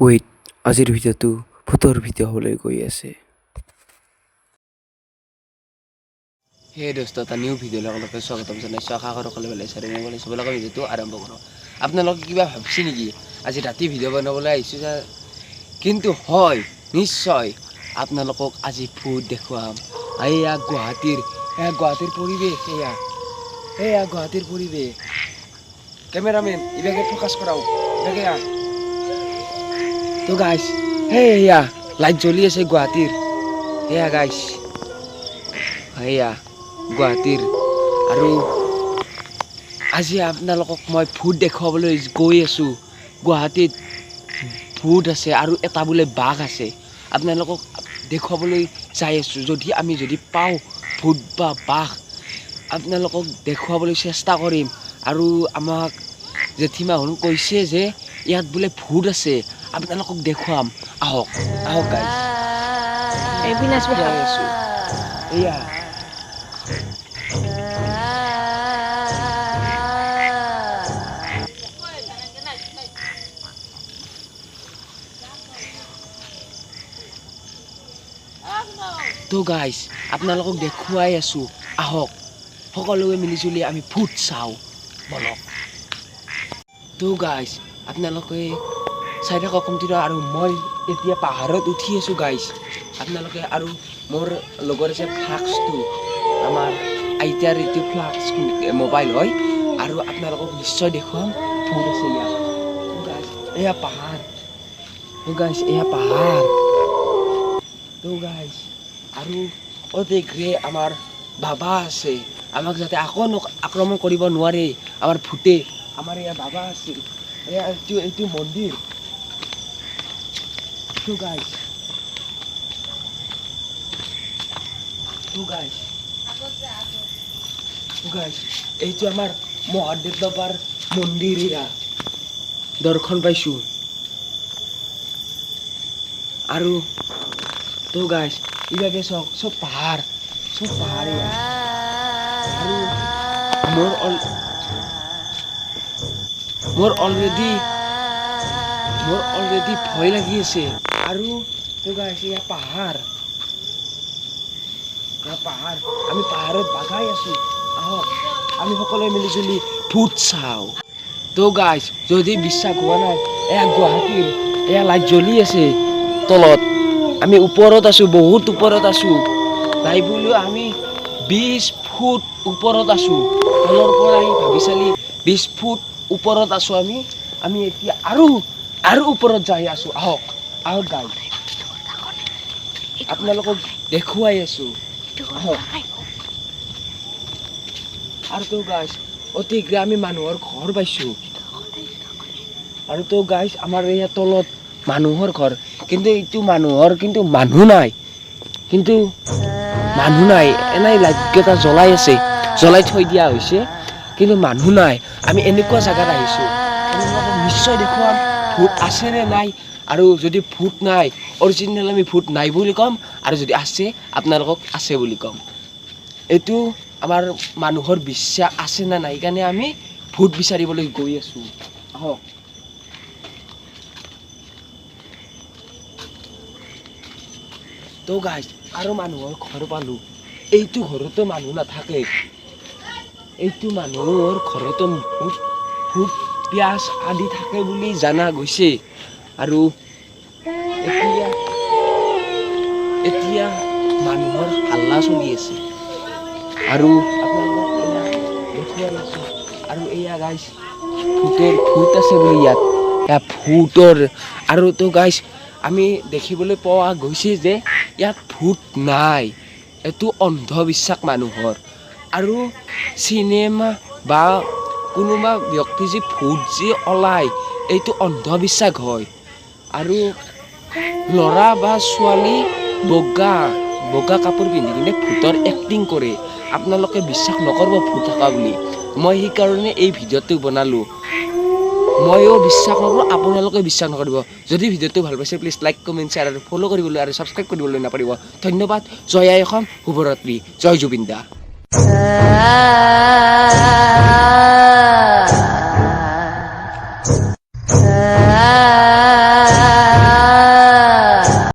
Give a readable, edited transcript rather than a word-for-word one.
Weight, আজিৰ ভিডিঅ'টো ভূতৰ ভিডিঅ' হ'বলৈ গৈ আছে। হে দোস্ত, এটা নিউ ভিডিঅ'লৈ আপোনালোকে স্বাগতম জনাইছোঁ। আশা কৰোঁ সকলোৱে ভালে আছে আৰু মই চবলৈকে ভিডিঅ'টো আৰম্ভ কৰোঁ। আপোনালোকে কিবা ভাবিছে নেকি আজি ৰাতি ভিডিঅ' বনাবলৈ আহিছোঁ যে? কিন্তু হয়, নিশ্চয় আপোনালোকক আজি ভূত দেখুৱাম। এয়া গুৱাহাটীৰ পৰিৱেশ, এয়া গুৱাহাটীৰ পৰিৱেশ। কেমেৰামেন ইভাগে ফ'কাছ কৰাও, ইভাগে তো গাইছ, এয়া লাইট জ্বলি আছে গুৱাহাটীৰ। এয়া গাইছ, এয়া গুৱাহাটীৰ। আৰু আজি আপোনালোকক মই ভূত দেখুৱাবলৈ গৈ আছোঁ। গুৱাহাটীত ভূত আছে আৰু এটা বোলে বাঘ আছে। আপোনালোকক দেখুৱাবলৈ যাই আছোঁ। আমি যদি পাওঁ ভূত বা বাঘ, আপোনালোকক দেখুৱাবলৈ চেষ্টা কৰিম। আৰু আমাক জেঠীমাহঁতে কৈছে যে ইয়াত বোলে ভূত আছে, আপোনালোকক দেখুৱাম। আহক গাইছ, যাই আছোঁ। এয়া তো গাইছ, আপোনালোকক দেখুৱাই আছোঁ। আহক সকলোৱে মিলিজুলি আমি ভূত চাওঁ, বলক। তো গাইছ, আপোনালোকে চাই থাকক কমটিটো। আৰু মই এতিয়া পাহাৰত উঠি আছোঁ গাইছ। আপোনালোকে আৰু মোৰ লগত আছে ফ্লাক্সটো, আমাৰ আইতাৰ এইটো ফ্লাক্স মোবাইল হয়। আৰু আপোনালোকক নিশ্চয় দেখুৱাম ভূত আছে ইয়াত। এয়া পাহাৰ, গাইছ, এয়া পাহাৰ। তো গাইছ, আৰু অতিগ্ৰে আমাৰ বাবা আছে। আমাক যাতে আক্ৰমণ কৰিব নোৱাৰে আমাৰ ভূতে। আমাৰ এয়া বাবা আছে। এয়া এইটো মন্দিৰ। তো গাইছ, এইটো আমাৰ মহাদেৱ বাবাৰ মন্দিৰ। এয়া দৰ্শন পাইছোঁ। আৰু তো গাইছ, ইভাগে চাওক, চব পাহাৰ। আৰু মোৰ অলৰেডি ভয় লাগি আছে। আৰু তো গাইছ, এয়া পাহাৰ। আমি পাহাৰত বাগাই আছোঁ। আহক আমি সকলোৱে মিলিজুলি ভূত চাওঁ। তো গাইছ, যদি বিশ্বাস হোৱা নাই, এয়া গুৱাহাটীৰ, এয়া লাইট জ্বলি আছে তলত। আমি ওপৰত আছোঁ, বহুত ওপৰত আছোঁ। নাই বুলিও আমি 20 ফুট ওপৰত আছোঁ। তলৰ পৰাই ভাবি চালি 20 ফুট ওপৰত আছোঁ আমি এতিয়া আৰু ওপৰত যাই আছোঁ। আহক গাইছ, আপোনালোকক দেখুৱাই আছোঁ। আৰু তো গাইছ, অতিগ্ৰে আমি মানুহৰ ঘৰ পাইছোঁ। আৰু তো গাইছ, আমাৰ এইয়া তলত মানুহৰ ঘৰ। কিন্তু এইটো মানুহৰ মানুহ নাই। এনেই লাইটকেইটা জ্বলাই থৈ দিয়া হৈছে, কিন্তু মানুহ নাই। আমি এনেকুৱা জেগাত আহিছোঁ, আপোনালোকক নিশ্চয় দেখুৱাম ভূত আছে নে নাই। আৰু যদি ভূত নাই, অৰিজিনেল আমি ভূত নাই বুলি ক'ম। আৰু যদি আছে, আপোনালোকক আছে বুলি ক'ম। এইটো আমাৰ মানুহৰ বিশ্বাস আছে নে নাই, সেইকাৰণে আমি ভূত বিচাৰিবলৈ গৈ আছোঁ। আহক। তো গাইছ, আৰু মানুহৰ ঘৰ পালোঁ। এইটো ঘৰতো মানুহ নাথাকে। এইটো মানুহৰ ঘৰতো ভূত পিয়াজ আদি থাকে বুলি জনা গৈছে। আৰু এতিয়া মানুহৰ হাল্লা চলি আছে। আৰু আপোনালোকক এয়া দেখুৱাই আছোঁ। আৰু এয়া গাইছ, ভূত আছে বুলি ইয়াত। এয়া ভূতৰ। আৰু তো গাইছ, আমি দেখিবলৈ পোৱা গৈছে যে ইয়াত ভূত নাই। এইটো অন্ধবিশ্বাস মানুহৰ। আৰু চিনেমা বা কোনোবা ব্যক্তি যি ভূত যি ওলায়, এইটো অন্ধবিশ্বাস হয়। আৰু ল'ৰা বা ছোৱালী বগা কাপোৰ পিন্ধি কিনে ভূতৰ এক্টিং কৰে। আপোনালোকে বিশ্বাস নকৰিব ভূত থকা বুলি। মই সেইকাৰণে এই ভিডিঅ'টো বনালোঁ। ময়ো বিশ্বাস নকৰোঁ, আপোনালোকে বিশ্বাস নকৰিব। যদি ভিডিঅ'টো ভাল পাইছে, প্লিজ লাইক, কমেণ্ট, শ্বেয়াৰ আৰু ফ'ল' কৰিবলৈ আৰু ছাবস্ক্ৰাইব কৰিবলৈ নাপাহৰিব। ধন্যবাদ। জয় আই অসম, শুভৰাত্ৰি, জয় জুবিন দা।